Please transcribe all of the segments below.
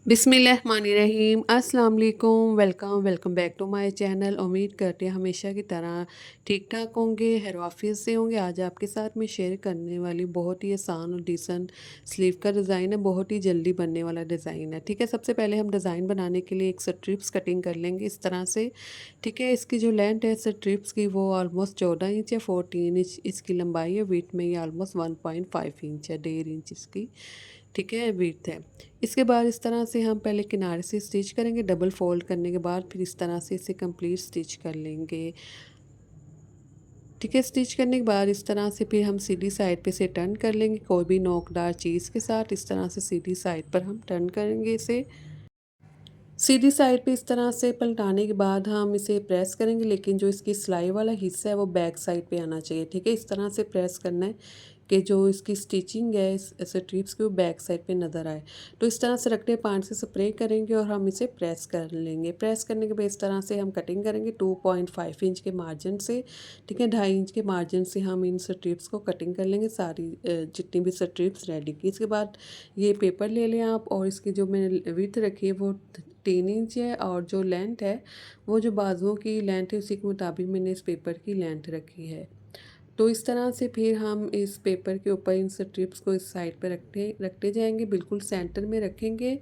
बिस्मिल्लाहिर्रहमानिर्रहीम अस्सलाम वालेकुम। Welcome back to my channel. उम्मीद करते हैं हमेशा की तरह ठीक ठाक होंगे, हैरवाफियत से होंगे। आज आपके साथ मैं शेयर करने वाली बहुत ही आसान और डिसेंट स्लीव का डिज़ाइन है। बहुत ही जल्दी बनने वाला डिज़ाइन है। ठीक है, सबसे पहले हम डिज़ाइन बनाने के लिए एक स्ट्रिप्स कटिंग कर लेंगे इस तरह से। ठीक है, इसकी जो लेंथ है स्ट्रिप्स की वो ऑलमोस्ट 14 इंच है। 14 इंच इसकी लंबाई है। विड्थ में ये ऑलमोस्ट 1.5 इंच है, 1.5 इंच इसकी ठीक है विड्थ है। इसके बाद इस तरह से हम पहले किनारे से स्टिच करेंगे। डबल फोल्ड करने के बाद फिर इस तरह से इसे कंप्लीट स्टिच कर लेंगे। ठीक है, स्टिच करने के बाद इस तरह से फिर हम सीधी साइड पे से टर्न कर लेंगे। कोई भी नोकदार चीज़ के साथ इस तरह से सीधी साइड पर हम टर्न करेंगे इसे। सीधी साइड पे इस तरह से पलटाने के बाद हम इसे प्रेस करेंगे, लेकिन जो इसकी सिलाई वाला हिस्सा है वो बैक साइड पे आना चाहिए। ठीक है, इस तरह से प्रेस करना है कि जो इसकी स्टिचिंग है इस स्ट्रिप्स की वो बैक साइड पे नज़र आए। तो इस तरह से रखते पानी से स्प्रे करेंगे और हम इसे प्रेस कर लेंगे। प्रेस करने के बाद इस तरह से हम कटिंग करेंगे 2.5 इंच के मार्जिन से। ठीक है, 2.5 इंच के मार्जिन से हम इन स्ट्रिप्स को कटिंग कर लेंगे सारी जितनी भी स्ट्रिप्स रेडी की। इसके बाद ये पेपर ले लें आप, और इसकी जो मैंने विड्थ रखी है वो 3 इंच है, और जो लेंथ है वो जो बाजुओं की लेंथ है उसी के मुताबिक मैंने इस पेपर की लेंथ रखी है। तो इस तरह से फिर हम इस पेपर के ऊपर इन स्ट्रिप्स को इस साइड पे रखते रखते जाएंगे, बिल्कुल सेंटर में रखेंगे।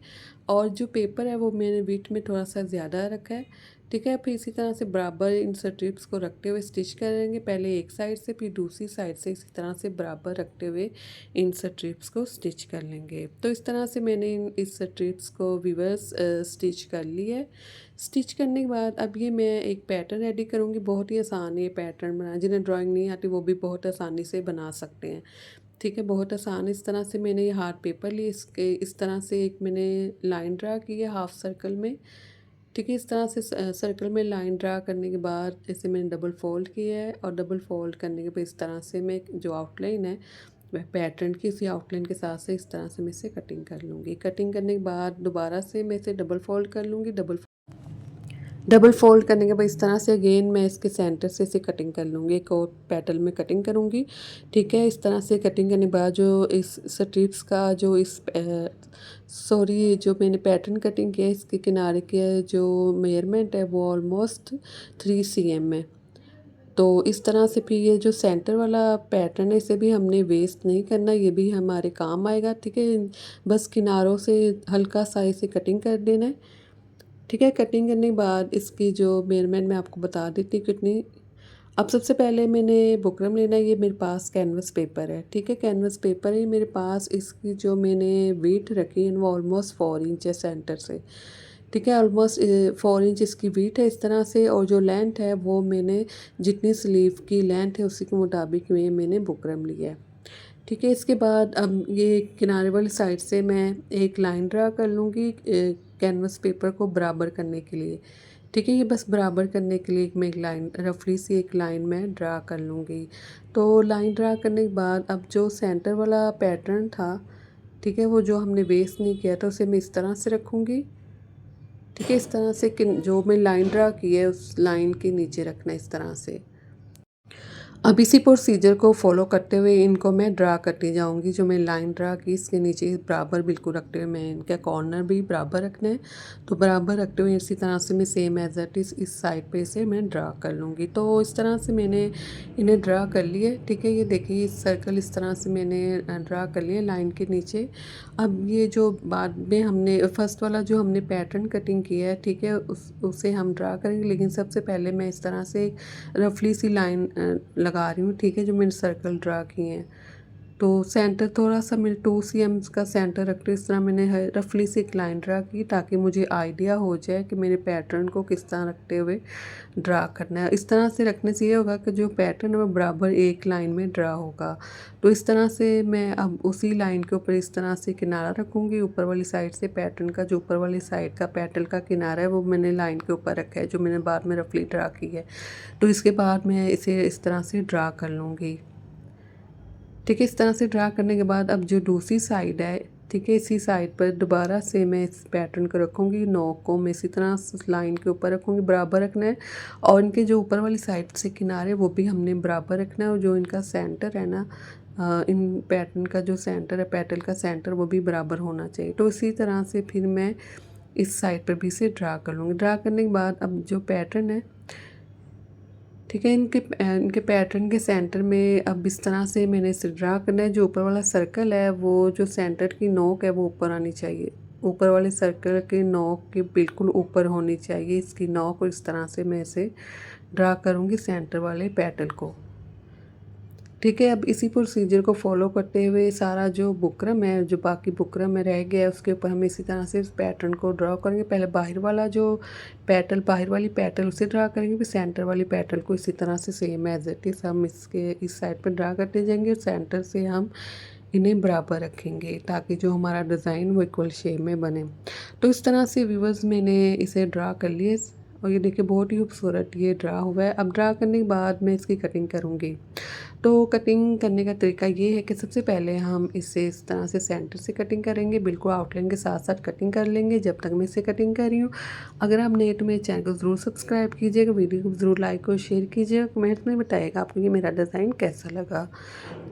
और जो पेपर है वो मैंने बीच में थोड़ा सा ज़्यादा रखा है। ठीक है, फिर इसी तरह से बराबर इन स्ट्रिप्स को रखते हुए स्टिच करेंगे। पहले एक साइड से फिर दूसरी साइड से इसी तरह से बराबर रखते हुए इन स्ट्रिप्स को स्टिच कर लेंगे। तो इस तरह से मैंने इस स्ट्रिप्स को रिवर्स स्टिच कर ली है। स्टिच करने के बाद अब ये मैं एक पैटर्न रेडी करूँगी। बहुत ही आसान है ये पैटर्न बनाना, जिन्हें ड्राइंग नहीं आती वो भी बहुत आसानी से बना सकते हैं। ठीक है, बहुत आसान। इस तरह से मैंने ये हार्ड पेपर लिए, इसके इस तरह से एक मैंने लाइन ड्रा की है हाफ सर्कल में। ठीक है, इस तरह से सर्कल में लाइन ड्रा करने के बाद इसे मैंने डबल फोल्ड किया है, और डबल फोल्ड करने के बाद इस तरह से मैं जो आउटलाइन है वह पैटर्न की उसी आउटलाइन के साथ से इस तरह से मैं इसे कटिंग कर लूँगी। कटिंग करने के बाद दोबारा से मैं इसे डबल फोल्ड कर लूँगी। डबल फोल्ड करने के बाद इस तरह से अगेन मैं इसके सेंटर से इसे कटिंग कर लूँगी, एक और पेटल में कटिंग करूँगी। ठीक है, इस तरह से कटिंग करने के बाद जो इस स्ट्रिप्स का जो जो मैंने पैटर्न कटिंग किया है इसके किनारे के जो मेजरमेंट है वो ऑलमोस्ट 3 cm है। तो इस तरह से फिर ये जो सेंटर वाला पैटर्न है इसे भी हमने वेस्ट नहीं करना, ये भी हमारे काम आएगा। ठीक है, बस किनारों से हल्का सा इसे कटिंग कर देना है। ठीक है, कटिंग करने के बाद इसकी जो मेजरमेंट मैं आपको बता देती हूँ कितनी। अब सबसे पहले मैंने बुकरम लेना है। ये मेरे पास कैनवस पेपर है। ठीक है, कैनवस पेपर है मेरे पास। इसकी जो मैंने वीथ रखी है वो ऑलमोस्ट 4 इंच है सेंटर से। ठीक है, ऑलमोस्ट 4 इंच इसकी वीथ है इस तरह से, और जो लेंथ है वो मैंने जितनी स्लीव की लेंथ है उसी के मुताबिक मैंने बुकरम लिया है। ठीक है, इसके बाद अब ये किनारे वाली साइड से मैं एक लाइन ड्रा कर लूँगी कैनवस पेपर को बराबर करने के लिए। ठीक है, ये बस बराबर करने के लिए मैं एक लाइन रफली सी एक लाइन में ड्रा कर लूँगी। तो लाइन ड्रा करने के बाद अब जो सेंटर वाला पैटर्न था, ठीक है, वो जो हमने वेस्ट नहीं किया था उसे मैं इस तरह से रखूँगी। ठीक है, इस तरह से जो मैं लाइन ड्रा की है उस लाइन के नीचे रखना इस तरह से। अब इसी प्रोसीजर को फॉलो करते हुए इनको मैं ड्रा करती जाऊंगी। जो मैं लाइन ड्रा की इसके नीचे बराबर बिल्कुल रखते हुए मैं इनका कॉर्नर भी बराबर रखना है। तो बराबर रखते हुए इसी तरह से मैं सेम एज इट इज़ इस साइड पे से मैं ड्रा कर लूँगी। तो इस तरह से मैंने इन्हें ड्रा कर लिए। ठीक है, ये देखिए इस सर्कल इस तरह से मैंने ड्रा कर लिए लाइन के नीचे। अब ये जो बाद में हमने फर्स्ट वाला जो हमने पैटर्न कटिंग किया है, ठीक है, उसे हम ड्रा करेंगे। लेकिन सबसे पहले मैं इस तरह से रफली सी लाइन लगा रही हूँ। ठीक है, जो मैंने सर्कल ड्रा किए हैं तो सेंटर थोड़ा सा मैंने 2 cm का सेंटर रख रही हूँ। इस तरह मैंने रफली से एक लाइन ड्रा की ताकि मुझे आइडिया हो जाए कि मेरे पैटर्न को किस तरह रखते हुए ड्रा करना है। इस तरह से रखने से ये होगा कि जो पैटर्न है वो बराबर एक लाइन में ड्रा होगा। तो इस तरह से मैं अब उसी लाइन के ऊपर इस तरह से किनारा रखूँगी। ऊपर वाली साइड से पैटर्न का जो ऊपर वाली साइड का पैटर्न का किनारा है वो मैंने लाइन के ऊपर रखा है, जो मैंने बाद में रफली ड्रा की है। तो इसके बाद मैं इसे इस तरह से ड्रा कर लूँगी। ठीक है, इस तरह से ड्रा करने के बाद अब जो दूसरी साइड है, ठीक है, इसी साइड पर दोबारा से मैं इस पैटर्न को रखूँगी। नोक को मैं इसी तरह लाइन के ऊपर रखूँगी, बराबर रखना है। और इनके जो ऊपर वाली साइड से किनारे वो भी हमने बराबर रखना है। और जो इनका सेंटर है ना इन पैटर्न का जो सेंटर है, पेटल का सेंटर वो भी बराबर होना चाहिए। तो इसी तरह से फिर मैं इस साइड पर भी इसे ड्रा कर लूँगी। ड्रा करने के बाद अब जो पैटर्न है, ठीक है, इनके पैटर्न के सेंटर में अब इस तरह से मैंने इसे ड्रा करना है। जो ऊपर वाला सर्कल है वो जो सेंटर की नोक है वो ऊपर आनी चाहिए, ऊपर वाले सर्कल के नोक के बिल्कुल ऊपर होनी चाहिए इसकी नोक। और इस तरह से मैं इसे ड्रा करूँगी सेंटर वाले पैटर्न को। ठीक है, अब इसी प्रोसीजर को फॉलो करते हुए सारा जो बुकरम है, जो बाकी बुकरम में रह गया है, उसके ऊपर हम इसी तरह से इस पैटर्न को ड्रा करेंगे। पहले बाहर वाला जो पेटल, बाहर वाली पेटल उसे ड्रा करेंगे, फिर सेंटर वाली पेटल को इसी तरह से सेम एज इट इज़ हम इसके इस साइड पर ड्रा करते जाएंगे। और सेंटर से हम इन्हें बराबर रखेंगे ताकि जो हमारा डिज़ाइन वो इक्वल शेप में बने। तो इस तरह से व्यूअर्स मैंने इसे ड्रा कर लिए और ये देखिए बहुत ही खूबसूरत ये ड्रा हुआ है। अब ड्रा करने के बाद मैं इसकी कटिंग करूँगी। तो कटिंग करने का तरीका ये है कि सबसे पहले हम इसे इस तरह से सेंटर से कटिंग करेंगे, बिल्कुल आउटलाइन के साथ साथ कटिंग कर लेंगे जब तक मैं इसे कटिंग कर रही हूँ। अगर आप नए तो मेरे चैनल को ज़रूर सब्सक्राइब कीजिएगा, वीडियो को ज़रूर लाइक और शेयर कीजिएगा, कमेंट्स में बताइएगा आपको ये मेरा डिज़ाइन कैसा लगा।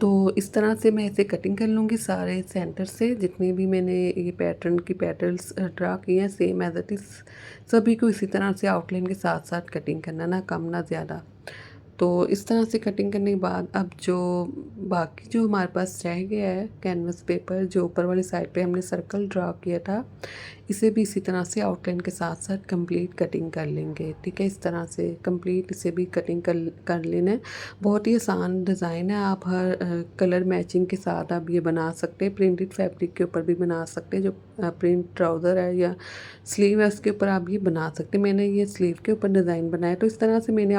तो इस तरह से मैं इसे कटिंग कर लूँगी सारे सेंटर से, जितने भी मैंने ये पैटर्न की पेटल्स ड्रा किए हैं सेम एज इट इज़ सभी को इसी तरह से आउटलाइन के साथ साथ कटिंग करना, ना कम ना ज़्यादा। तो इस तरह से कटिंग करने के बाद अब जो बाकी जो हमारे पास रह गया है कैनवस पेपर, जो ऊपर वाली साइड पे हमने सर्कल ड्रा किया था, इसे भी इसी तरह से आउटलाइन के साथ साथ कंप्लीट कटिंग कर लेंगे। ठीक है, इस तरह से कंप्लीट इसे भी कटिंग कर लेना है। बहुत ही आसान डिज़ाइन है, आप हर कलर मैचिंग के साथ आप ये बना सकते हैं। प्रिंटेड फैब्रिक के ऊपर भी बना सकते हैं, जो प्रिंट ट्राउज़र है या स्लीव है उसके ऊपर आप ये बना सकते हैं। मैंने ये स्लीव के ऊपर डिज़ाइन बनाया। तो इस तरह से मैंने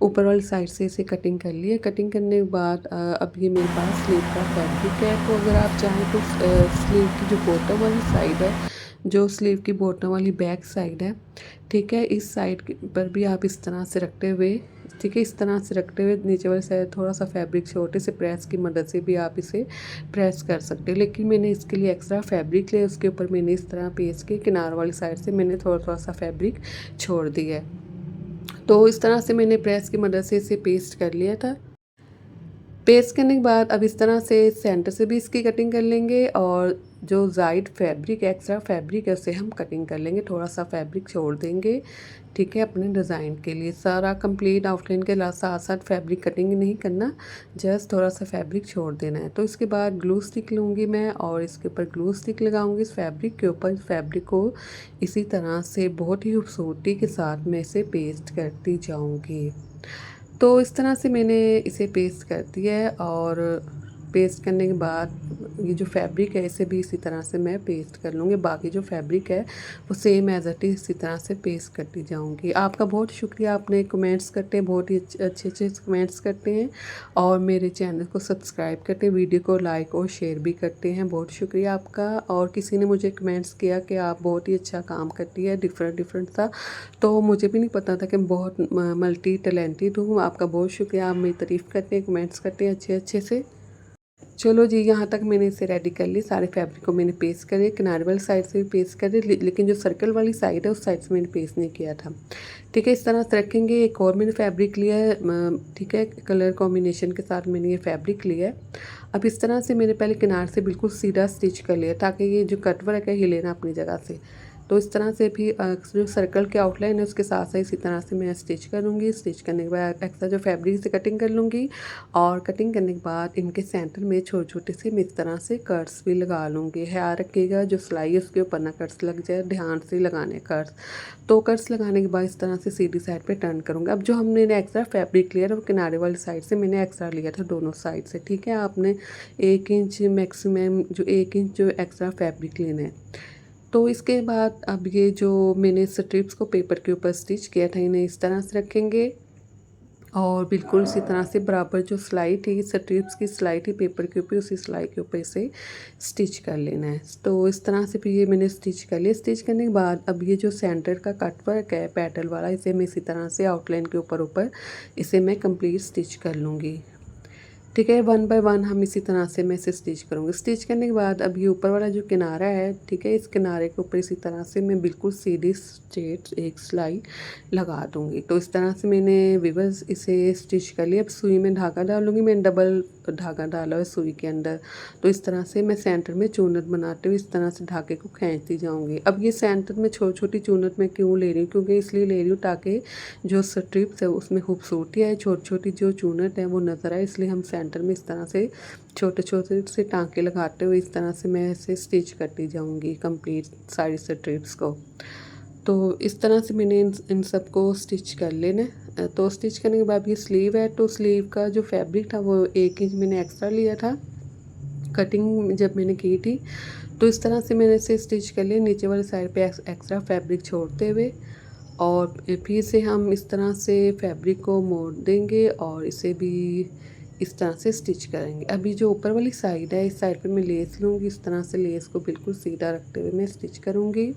ऊपर वाली साइड से इसे कटिंग कर लिया। कटिंग करने के बाद अब ये मेरे पास स्लीव का फैब्रिक है। तो अगर आप चाहें तो स्लीव की जो बॉटम वाली साइड है, जो स्लीव की बॉटम वाली बैक साइड है, ठीक है, इस साइड पर भी आप इस तरह से रखते हुए, ठीक है, इस तरह से रखते हुए नीचे वाले साइड थोड़ा सा फैब्रिक छोटे से प्रेस की मदद से भी आप इसे प्रेस कर सकते हैं। लेकिन मैंने इसके लिए एक्स्ट्रा फैब्रिक लिया, उसके ऊपर मैंने इस तरह पेस्ट के किनार वाली साइड से मैंने थोड़ा थोड़ा सा फैब्रिक छोड़ दिया है। तो इस तरह से मैंने प्रेस की मदद से इसे पेस्ट कर लिया था। पेस्ट करने के बाद अब इस तरह से सेंटर से भी इसकी कटिंग कर लेंगे और जो ज़ाइड फैब्रिक एक्स्ट्रा फैब्रिक है उसे हम कटिंग कर लेंगे, थोड़ा सा फैब्रिक छोड़ देंगे। ठीक है, अपने डिज़ाइन के लिए सारा कंप्लीट आउटलाइन के साथ साथ फैब्रिक कटिंग नहीं करना, जस्ट थोड़ा सा फैब्रिक छोड़ देना है। तो इसके बाद ग्लू स्टिक लूँगी मैं और इसके ऊपर ग्लू स्टिक लगाऊंगी इस फैब्रिक के ऊपर। इस फैब्रिक को इसी तरह से बहुत ही खूबसूरती के साथ मैं इसे पेस्ट करती जाऊँगी। तो इस तरह से मैंने इसे पेस्ट कर दिया है और पेस्ट करने के बाद ये जो फैब्रिक है इसे भी इसी तरह से मैं पेस्ट कर लूँगी। बाकी जो फैब्रिक है वो सेम एज इट इज़ इसी तरह से पेस्ट करती जाऊँगी। आपका बहुत शुक्रिया, आपने कमेंट्स करते हैं, बहुत ही अच्छे अच्छे कमेंट्स करते हैं और मेरे चैनल को सब्सक्राइब करते हैं, वीडियो को लाइक और शेयर भी करते हैं। बहुत शुक्रिया आपका। और किसी ने मुझे कमेंट्स किया कि आप बहुत ही अच्छा काम करती है, डिफरेंट सा, तो मुझे भी नहीं पता था कि मैं बहुत मल्टी टैलेंटेड हूँ। आपका बहुत शुक्रिया, आप मेरी तारीफ़ करते हैं, कमेंट्स करते हैं अच्छे अच्छे से। चलो जी, यहाँ तक मैंने इसे रेडी कर ली। सारे फैब्रिक को मैंने पेस्ट करे, किनारे वाली साइड से भी पेस्ट करे, लेकिन जो सर्कल वाली साइड है उस साइड से मैंने पेस्ट नहीं किया था। ठीक है, इस तरह से रखेंगे। एक और मैंने फैब्रिक लिया है, ठीक है, कलर कॉम्बिनेशन के साथ मैंने ये फैब्रिक लिया है। अब इस तरह से मैंने पहले किनार से बिल्कुल सीधा स्टिच कर लिया ताकि ये जो कट वर्क है हिले ना अपनी जगह से। तो इस तरह से भी जो सर्कल के आउटलाइन है उसके साथ साथ इसी तरह से मैं स्टिच करूँगी। स्टिच करने के बाद एक्स्ट्रा जो फैब्रिक से कटिंग कर लूँगी और कटिंग करने के बाद इनके सेंटर में छोटे छोटे से मैं इस तरह से कट्स भी लगा लूँगी। ख्याल रखिएगा जो सिलाई है उसके ऊपर ना कट्स लग जाए, ध्यान से लगाने कट्स। तो कट्स लगाने के बाद इस तरह से सीधी साइड पे टर्न करूँगी। अब जो हमने एक्स्ट्रा फैब्रिक लिया था वो किनारे वाली साइड से मैंने एक्स्ट्रा लिया था दोनों साइड से। ठीक है, आपने 1 इंच मैक्सिमम जो 1 इंच जो एक्स्ट्रा फैब्रिक लेना है। तो इसके बाद अब ये जो मैंने स्ट्रिप्स को पेपर के ऊपर स्टिच किया था इन्हें इस तरह से रखेंगे और बिल्कुल इसी तरह से बराबर जो सिलाई थी, स्ट्रिप्स की सिलाई थी पेपर के ऊपर, उसी सिलाई के ऊपर इसे स्टिच कर लेना है। तो इस तरह से भी ये मैंने स्टिच कर लिया। स्टिच करने के बाद अब ये जो सेंटर का कट वर्क है पेटल वाला, इसे मैं इसी तरह से आउटलाइन के ऊपर इसे मैं कंप्लीट स्टिच कर लूँगी। ठीक है, 1 बाय 1 हम इसी तरह से मैं इसे स्टिच करूँगी। स्टिच करने के बाद अब ये ऊपर वाला जो किनारा है, ठीक है, इस किनारे के ऊपर इसी तरह से मैं बिल्कुल सीधी स्ट्रेट एक सिलाई लगा दूँगी। तो इस तरह से मैंने व्यूअर्स इसे स्टिच कर लिया। अब सुई में धागा डालूँगी। मैंने डबल धागा डाला हुआ है सुई के अंदर। तो इस तरह से मैं सेंटर में चूनट बनाते हुए इस तरह से धागे को खींचती जाऊँगी। अब ये सेंटर में छोटी-छोटी चूनट मैं क्यों ले रही हूँ, क्योंकि इसलिए ले रही हूँ ताकि जो स्ट्रिप्स है उसमें खूबसूरती आए, छोटी-छोटी जो चूनट है वो नज़र आए, इसलिए हम सेंटर में इस तरह से छोटे-छोटे से टाँके लगाते हुए इस तरह से मैं इसे स्टिच करती जाऊँगी कंप्लीट सारी स्ट्रिप्स को। तो इस तरह से मैंने इन सबको स्टिच कर लेना है। तो स्टिच करने के बाद ये स्लीव है, तो स्लीव का जो फैब्रिक था वो 1 इंच मैंने एक्स्ट्रा लिया था कटिंग जब मैंने की थी। तो इस तरह से मैंने इसे स्टिच कर लिया नीचे वाली साइड पे एक्स्ट्रा फैब्रिक छोड़ते हुए, और फिर से हम इस तरह से फैब्रिक को मोड़ देंगे और इसे भी इस तरह से स्टिच करेंगे। अभी जो ऊपर वाली साइड है इस साइड पे मैं लेस लूँगी, इस तरह से लेस को बिल्कुल सीधा रखते हुए मैं स्टिच करूँगी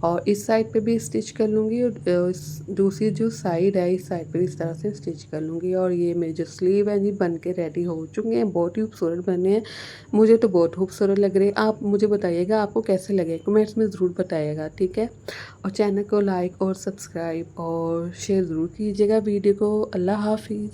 और इस साइड पे भी स्टिच कर लूँगी और दूसरी जो साइड है इस साइड पे भी इस तरह से स्टिच कर लूँगी। और ये मेरी जो स्लीव है जी बन के रेडी हो चुके हैं, बहुत ही खूबसूरत बने हैं। मुझे तो बहुत खूबसूरत लग रहे हैं। आप मुझे बताइएगा आपको कैसे लगे, कमेंट्स में ज़रूर बताइएगा, ठीक है। और चैनल को लाइक और सब्सक्राइब और शेयर ज़रूर कीजिएगा वीडियो को। अल्लाह हाफ़िज़।